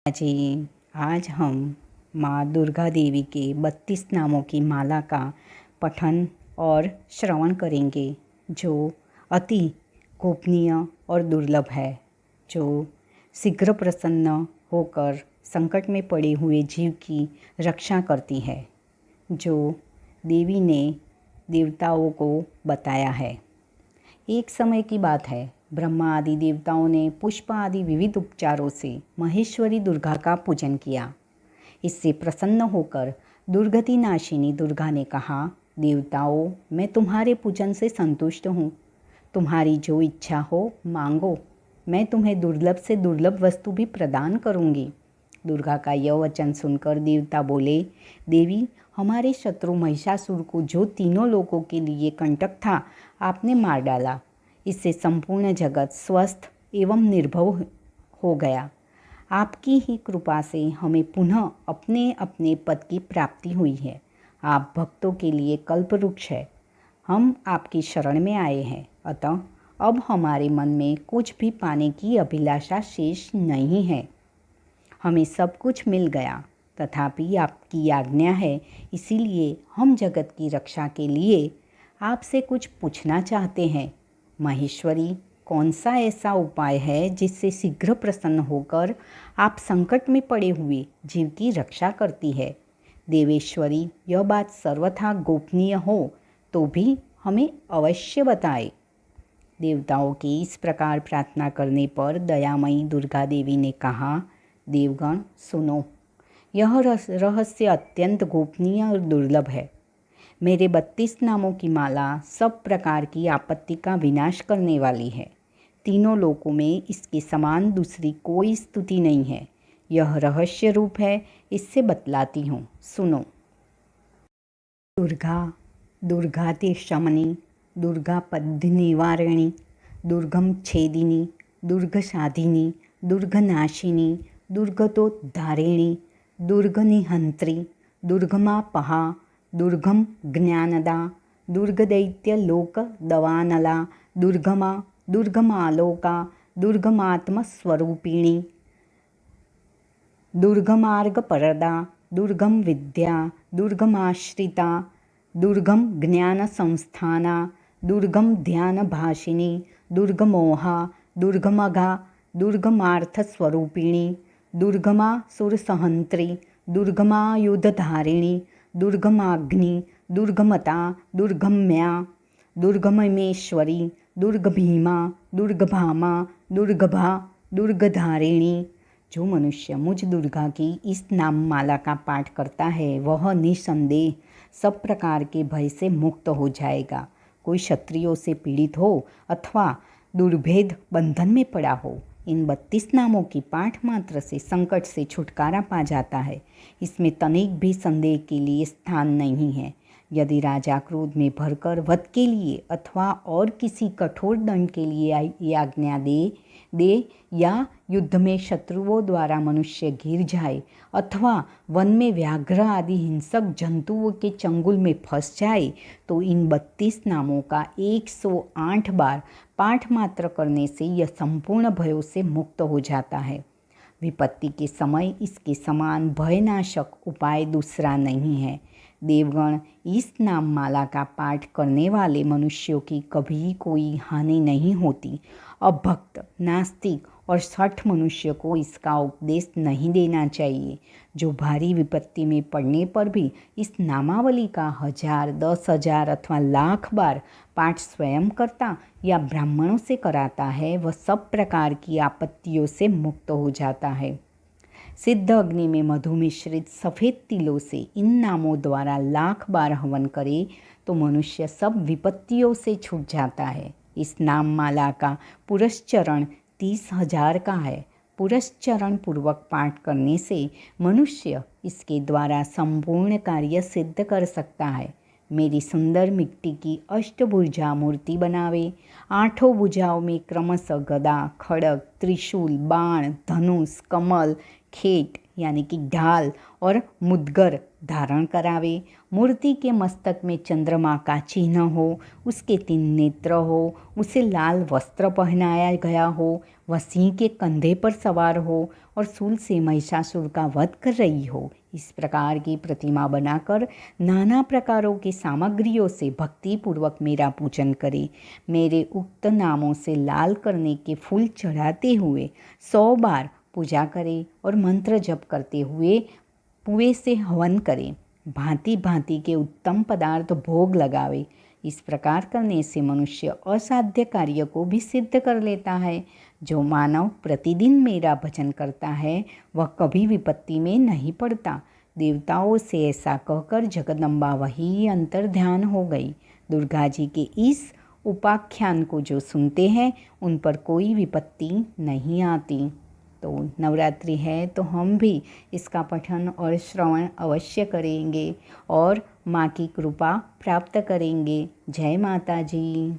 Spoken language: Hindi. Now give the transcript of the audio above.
जी, आज हम माँ दुर्गा देवी के 32 नामों की माला का पठन और श्रवण करेंगे, जो अति गोपनीय और दुर्लभ है, जो शीघ्र प्रसन्न होकर संकट में पड़े हुए जीव की रक्षा करती है, जो देवी ने देवताओं को बताया है। एक समय की बात है, ब्रह्मा आदि देवताओं ने पुष्प आदि विविध उपचारों से महेश्वरी दुर्गा का पूजन किया। इससे प्रसन्न होकर दुर्गति नाशिनी दुर्गा ने कहा, देवताओं, मैं तुम्हारे पूजन से संतुष्ट हूँ। तुम्हारी जो इच्छा हो मांगो, मैं तुम्हें दुर्लभ से दुर्लभ वस्तु भी प्रदान करूँगी। दुर्गा का यह वचन सुनकर देवता बोले, देवी, हमारे शत्रु महिषासुर को जो तीनों लोगों के लिए कंटक था, आपने मार डाला। इससे संपूर्ण जगत स्वस्थ एवं निर्भव हो गया। आपकी ही कृपा से हमें पुनः अपने अपने पद की प्राप्ति हुई है। आप भक्तों के लिए कल्पवृक्ष है। हम आपकी शरण में आए हैं, अतः अब हमारे मन में कुछ भी पाने की अभिलाषा शेष नहीं है। हमें सब कुछ मिल गया, तथापि आपकी आज्ञा है, इसीलिए हम जगत की रक्षा के लिए आपसे कुछ पूछना चाहते हैं। महेश्वरी, कौन सा ऐसा उपाय है जिससे शीघ्र प्रसन्न होकर आप संकट में पड़े हुए जीव की रक्षा करती है? देवेश्वरी, यह बात सर्वथा गोपनीय हो तो भी हमें अवश्य बताए। देवताओं के इस प्रकार प्रार्थना करने पर दयामयी दुर्गा देवी ने कहा, देवगण सुनो, यह रहस्य अत्यंत गोपनीय और दुर्लभ है। मेरे 32 नामों की माला सब प्रकार की आपत्ति का विनाश करने वाली है। तीनों लोकों में इसके समान दूसरी कोई स्तुति नहीं है। यह रहस्य रूप है, इससे बतलाती हूँ, सुनो। दुर्गा, दुर्गाते शमनी, दुर्गा पद्य निवारिणी, दुर्गम छेदिनी, दुर्गसाधिनी, दुर्गनाशिनी, दुर्गतोद्धारिणी, दुर्गनिहंत्री, दुर्गमापहा, दुर्गम ज्ञानदा, दुर्गदैत्यलोक दवानला, दुर्गमा, दुर्गमालोका, दुर्गमात्मस्वरूपिणी, दुर्गमार्गपरदा, दुर्गम विद्या, दुर्गमाश्रिता, दुर्गम ज्ञान संस्थाना, दुर्गम ध्यान भाषिनी, दुर्गमोहा, दुर्गमघा, दुर्गमार्थस्वरूपिणी, दुर्गमा सुरसहंत्री, दुर्गमायुधधारिणी, दुर्गमाग्नि, दुर्गमता, दुर्गम्या, दुर्गममेश्वरी, दुर्गभीमा, दुर्गभामा, दुर्गभा, दुर्गधारिणी। जो मनुष्य मुझ दुर्गा की इस नाम माला का पाठ करता है, वह निसंदेह सब प्रकार के भय से मुक्त हो जाएगा। कोई क्षत्रियों से पीड़ित हो अथवा दुर्भेद बंधन में पड़ा हो, इन 32 नामों की पाठ मात्र से संकट से छुटकारा पा जाता है। इसमें तनिक भी संदेह के लिए स्थान नहीं है। यदि राजा क्रोध में भरकर वध के लिए अथवा और किसी कठोर दंड के लिए आज्ञा दे या युद्ध में शत्रुओं द्वारा मनुष्य गिर जाए अथवा वन में व्याघ्र आदि हिंसक जंतुओं के चंगुल में फंस जाए, तो इन 32 नामों का 108 बार पाठ मात्र करने से यह संपूर्ण भयों से मुक्त हो जाता है। विपत्ति के समय इसके समान भयनाशक उपाय दूसरा नहीं है। देवगण, इस नाम माला का पाठ करने वाले मनुष्यों की कभी कोई हानि नहीं होती। अभक्त, नास्तिक और शठ मनुष्य को इसका उपदेश नहीं देना चाहिए। जो भारी विपत्ति में पड़ने पर भी इस नामावली का 1000, 10,000 अथवा लाख बार पाठ स्वयं करता या ब्राह्मणों से कराता है, वह सब प्रकार की आपत्तियों से मुक्त हो जाता है। सिद्ध अग्नि में मधु मिश्रित सफ़ेद तिलों से इन नामों द्वारा लाख बार हवन करे तो मनुष्य सब विपत्तियों से छूट जाता है। इस नाम माला का पुरस्चरण 30,000 का है। पुरस्चरण पूर्वक पाठ करने से मनुष्य इसके द्वारा संपूर्ण कार्य सिद्ध कर सकता है। मेरी सुंदर मिट्टी की अष्टभुजा मूर्ति बनावे। आठों भुजाओं में क्रमशः गदा, खड़ग, त्रिशूल, बाण, धनुष, कमल, खेट यानी कि ढाल और मुद्गर धारण करावे। मूर्ति के मस्तक में चंद्रमा का चिन्ह हो, उसके 3 नेत्र हो, उसे लाल वस्त्र पहनाया गया हो, वह सिंह के कंधे पर सवार हो और शूल से महिषासुर का वध कर रही हो। इस प्रकार की प्रतिमा बनाकर नाना प्रकारों की सामग्रियों से भक्ति पूर्वक मेरा पूजन करे। मेरे उक्त नामों से लाल करने के फूल चढ़ाते हुए 100 बार पूजा करे और मंत्र जप करते हुए कुएं से हवन करे। भांति भांति के उत्तम पदार्थ भोग लगावे। इस प्रकार करने से मनुष्य असाध्य कार्य को भी सिद्ध कर लेता है। जो मानव प्रतिदिन मेरा भजन करता है वह कभी विपत्ति में नहीं पड़ता। देवताओं से ऐसा कहकर जगदम्बा वही अंतर ध्यान हो गई। दुर्गा जी के इस उपाख्यान को जो सुनते हैं उन पर कोई विपत्ति नहीं आती। तो नवरात्रि है तो हम भी इसका पठन और श्रवण अवश्य करेंगे और माँ की कृपा प्राप्त करेंगे। जय माता जी।